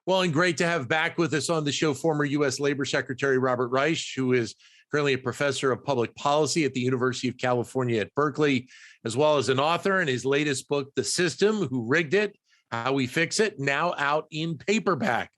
Well, and great to have back with us on the show former U.S. Labor Secretary Robert Reich, who is currently a professor of public policy at the University of California at Berkeley, as well as an author in his latest book, The System, Who Rigged It, How We Fix It, now out in paperback.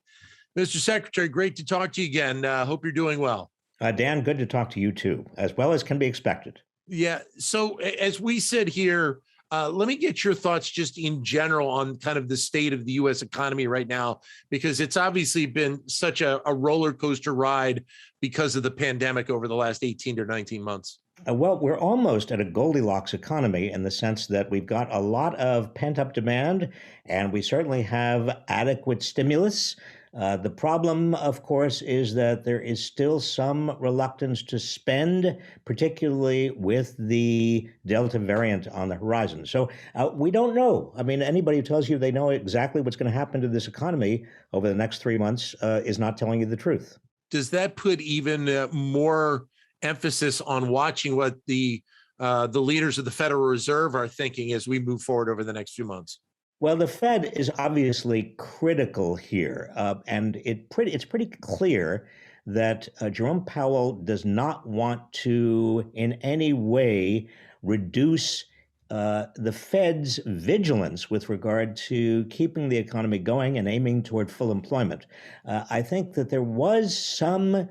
Mr. Secretary, great to talk to you again. Hope you're doing well. Dan, good to talk to you too, as well as can be expected. Yeah. So as we sit here, let me get your thoughts just in general on kind of the state of the U.S. economy right now, because it's obviously been such a roller coaster ride because of the pandemic over the last 18 to 19 months. Well, we're almost at a Goldilocks economy in the sense that we've got a lot of pent-up demand, and we certainly have adequate stimulus. The problem, of course, is that there is still some reluctance to spend, particularly with the Delta variant on the horizon. So we don't know. I mean, anybody who tells you they know exactly what's going to happen to this economy over the next 3 months is not telling you the truth. Does that put even more emphasis on watching what the leaders of the Federal Reserve are thinking as we move forward over the next few months? Well, the Fed is obviously critical here, and it's pretty clear that Jerome Powell does not want to in any way reduce the Fed's vigilance with regard to keeping the economy going and aiming toward full employment. I think that there was some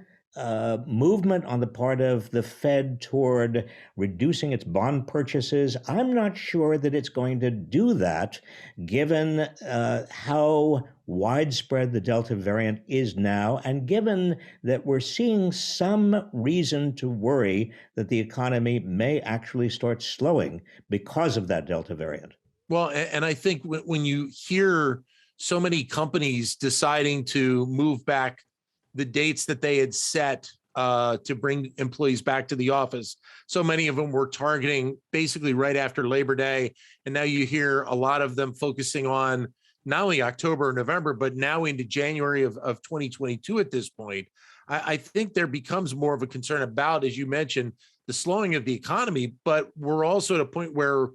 movement on the part of the Fed toward reducing its bond purchases. I'm not sure that it's going to do that, given how widespread the Delta variant is now, and given that we're seeing some reason to worry that the economy may actually start slowing because of that Delta variant. Well, and I think when you hear so many companies deciding to move back the dates that they had set to bring employees back to the office. So many of them were targeting basically right after Labor Day. And now you hear a lot of them focusing on not only October or November, but now into January of 2022 at this point. I think there becomes more of a concern about, as you mentioned, the slowing of the economy, but we're also at a point where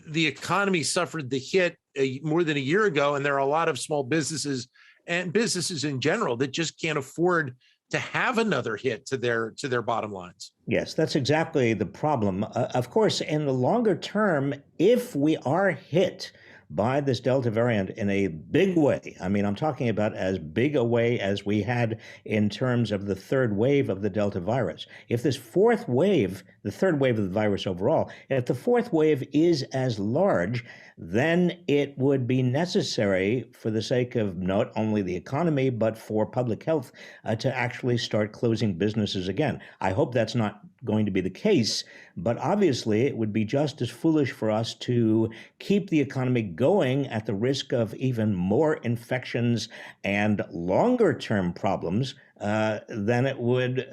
the economy suffered the hit more than a year ago. And there are a lot of small businesses and businesses in general that just can't afford to have another hit to their bottom lines. Yes, that's exactly the problem. Of course, in the longer term, if we are hit by this Delta variant in a big way, I mean, I'm talking about as big a way as we had in terms of the third wave of the Delta virus. If this fourth wave, the third wave of the virus overall, if the fourth wave is as large, then it would be necessary for the sake of not only the economy, but for public health to actually start closing businesses again. I hope that's not going to be the case, but obviously it would be just as foolish for us to keep the economy going at the risk of even more infections and longer term problems than it would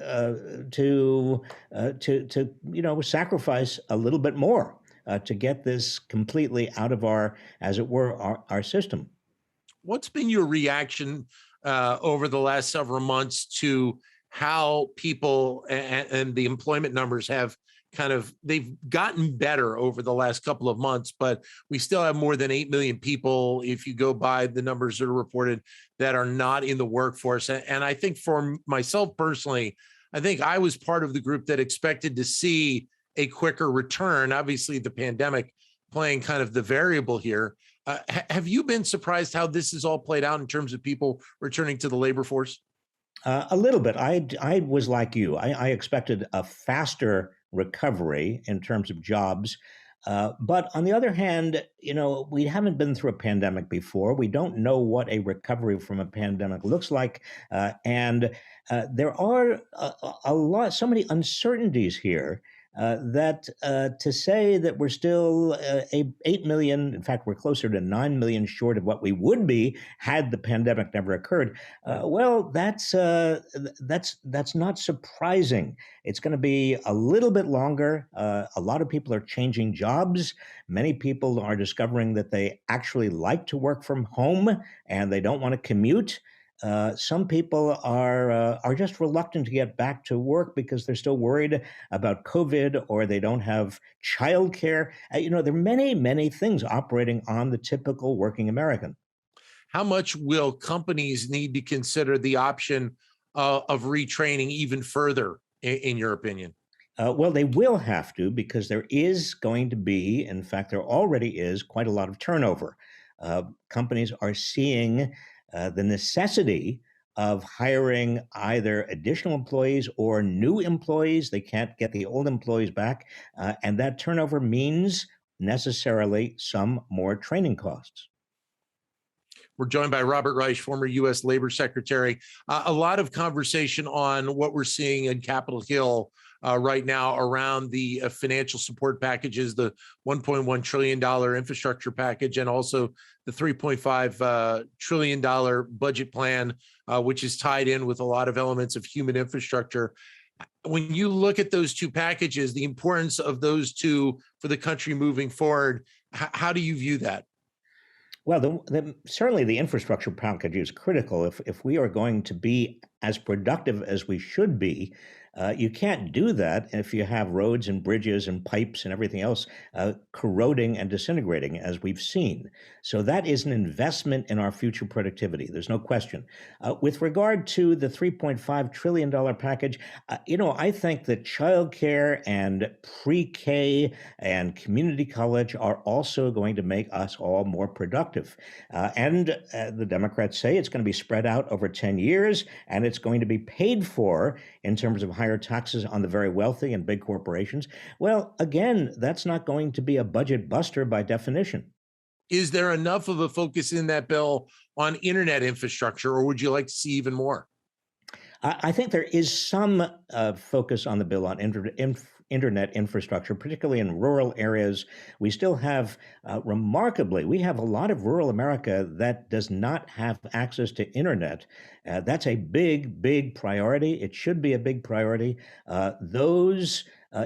to sacrifice a little bit more to get this completely out of our, as it were, our system. What's been your reaction over the last several months to how people and the employment numbers have they've gotten better over the last couple of months, but we still have more than 8 million people, if you go by the numbers that are reported, that are not in the workforce. And I think for myself personally, I think I was part of the group that expected to see a quicker return. Obviously, the pandemic playing kind of the variable here. Have you been surprised how this is all played out in terms of people returning to the labor force? A little bit. I was like you. I expected a faster recovery in terms of jobs. But on the other hand, we haven't been through a pandemic before. We don't know what a recovery from a pandemic looks like. And there are so many uncertainties here that to say that we're still 8 million, in fact, we're closer to 9 million short of what we would be had the pandemic never occurred. Well, that's not surprising. It's going to be a little bit longer. A lot of people are changing jobs. Many people are discovering that they actually like to work from home and they don't want to commute. Some people are just reluctant to get back to work because they're still worried about COVID or they don't have childcare. There are many, many things operating on the typical working American. how much will companies need to consider the option of retraining even further, in your opinion? Well, they will have to because there is going to be, in fact, there already is quite a lot of turnover. Companies are seeing the necessity of hiring either additional employees or new employees. They can't get the old employees back. And that turnover means necessarily some more training costs. We're joined by Robert Reich, former U.S. Labor Secretary. A lot of conversation on what we're seeing in Capitol Hill right now around the financial support packages, the $1.1 trillion infrastructure package, and also the $3.5 trillion budget plan, which is tied in with a lot of elements of human infrastructure. When you look at those two packages, the importance of those two for the country moving forward, how do you view that? Well, certainly the infrastructure package is critical. If we are going to be as productive as we should be, you can't do that if you have roads and bridges and pipes and everything else corroding and disintegrating, as we've seen. So that is an investment in our future productivity. There's no question. With regard to the $3.5 trillion package, I think that childcare and pre-K and community college are also going to make us all more productive. And the Democrats say it's going to be spread out over 10 years, and it's going to be paid for in terms of higher taxes on the very wealthy and big corporations. Well, again, that's not going to be a budget buster by definition. Is there enough of a focus in that bill on internet infrastructure, or would you like to see even more? I think there is some focus on the bill on internet infrastructure, particularly in rural areas. We still have, remarkably, we have a lot of rural America that does not have access to internet. That's a big, big priority. It should be a big priority. Those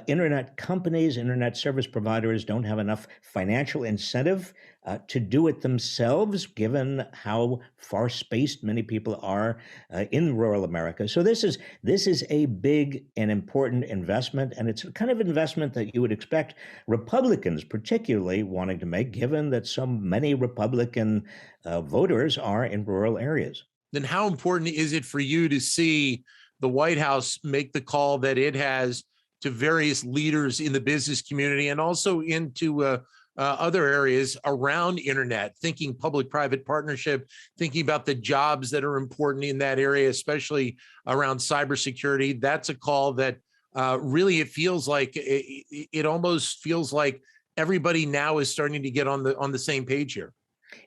internet companies, internet service providers don't have enough financial incentive to do it themselves, given how far-spaced many people are in rural America. So this is a big and important investment, and it's a kind of investment that you would expect Republicans particularly wanting to make, given that so many Republican voters are in rural areas. Then how important is it for you to see the White House make the call that it has to various leaders in the business community and also into other areas around internet, thinking public-private partnership, thinking about the jobs that are important in that area, especially around cybersecurity? That's a call that really it almost feels like everybody now is starting to get on the same page here.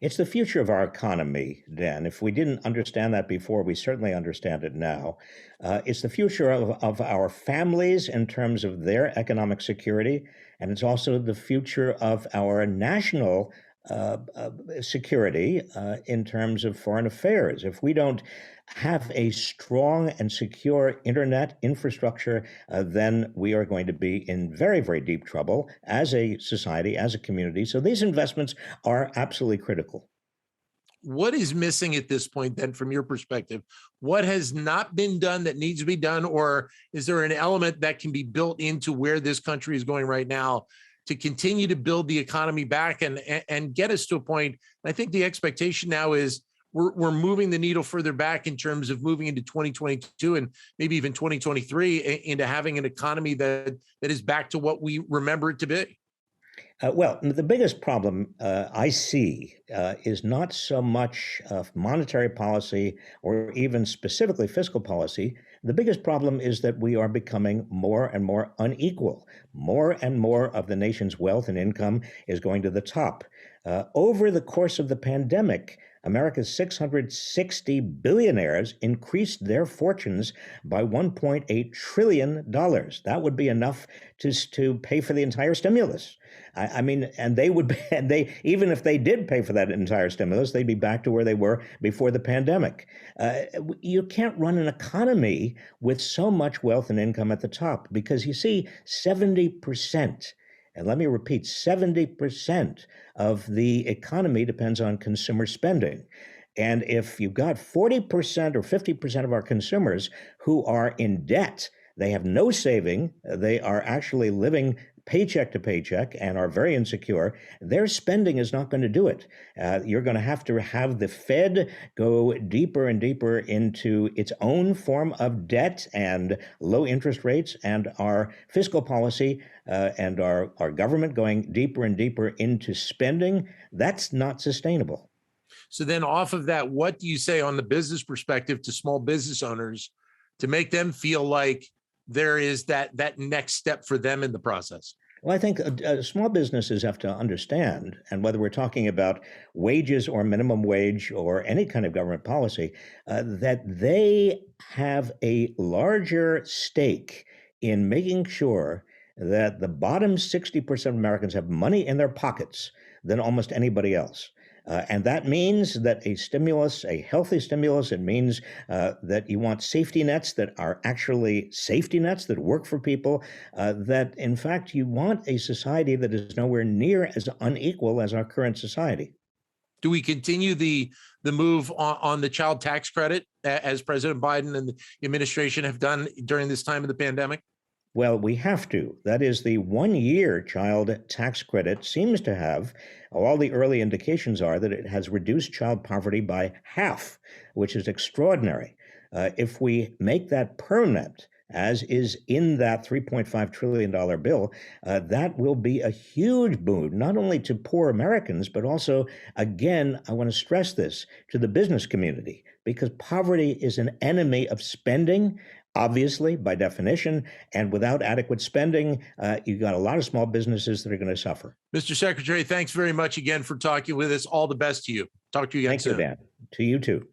It's the future of our economy, Dan. If we didn't understand that before, we certainly understand it now. It's the future of our families in terms of their economic security, and it's also the future of our national security in terms of foreign affairs. If we don't have a strong and secure internet infrastructure, then we are going to be in very, very deep trouble as a society, as a community. So these investments are absolutely critical. What is missing at this point, then, from your perspective? What has not been done that needs to be done? Or is there an element that can be built into where this country is going right now to continue to build the economy back and get us to a point? I think the expectation now is we're moving the needle further back in terms of moving into 2022 and maybe even 2023 into having an economy that is back to what we remember it to be. Well, the biggest problem I see is not so much monetary policy or even specifically fiscal policy. The biggest problem is that we are becoming more and more unequal. More and more of the nation's wealth and income is going to the top. Over the course of the pandemic, America's 660 billionaires increased their fortunes by $1.8 trillion. That would be enough to pay for the entire stimulus. I mean, and they would be, and they, even if they did pay for that entire stimulus, they'd be back to where they were before the pandemic. You can't run an economy with so much wealth and income at the top because you see, 70%. And let me repeat, 70% of the economy depends on consumer spending. And if you've got 40% or 50% of our consumers who are in debt, they have no saving, they are actually living paycheck to paycheck and are very insecure, their spending is not going to do it. You're going to have the Fed go deeper and deeper into its own form of debt and low interest rates, and our fiscal policy and our government going deeper and deeper into spending. That's not sustainable. So then off of that, what do you say on the business perspective to small business owners to make them feel like there is that next step for them in the process? Well, I think small businesses have to understand, and whether we're talking about wages or minimum wage or any kind of government policy, that they have a larger stake in making sure that the bottom 60% of Americans have money in their pockets than almost anybody else. And that means that a stimulus, a healthy stimulus, it means that you want safety nets that are actually safety nets that work for people, that in fact you want a society that is nowhere near as unequal as our current society. Do we continue the move on the child tax credit as President Biden and the administration have done during this time of the pandemic? Well, we have to. That is, the 1-year child tax credit seems to have, all the early indications are that it has reduced child poverty by half, which is extraordinary. If we make that permanent, as is in that $3.5 trillion bill, that will be a huge boon, not only to poor Americans, but also, again, I want to stress this, to the business community, because poverty is an enemy of spending. Obviously, by definition, and without adequate spending, you've got a lot of small businesses that are going to suffer. Mr. Secretary, thanks very much again for talking with us. All the best to you. Talk to you again soon. Thank you, Dan. To you too.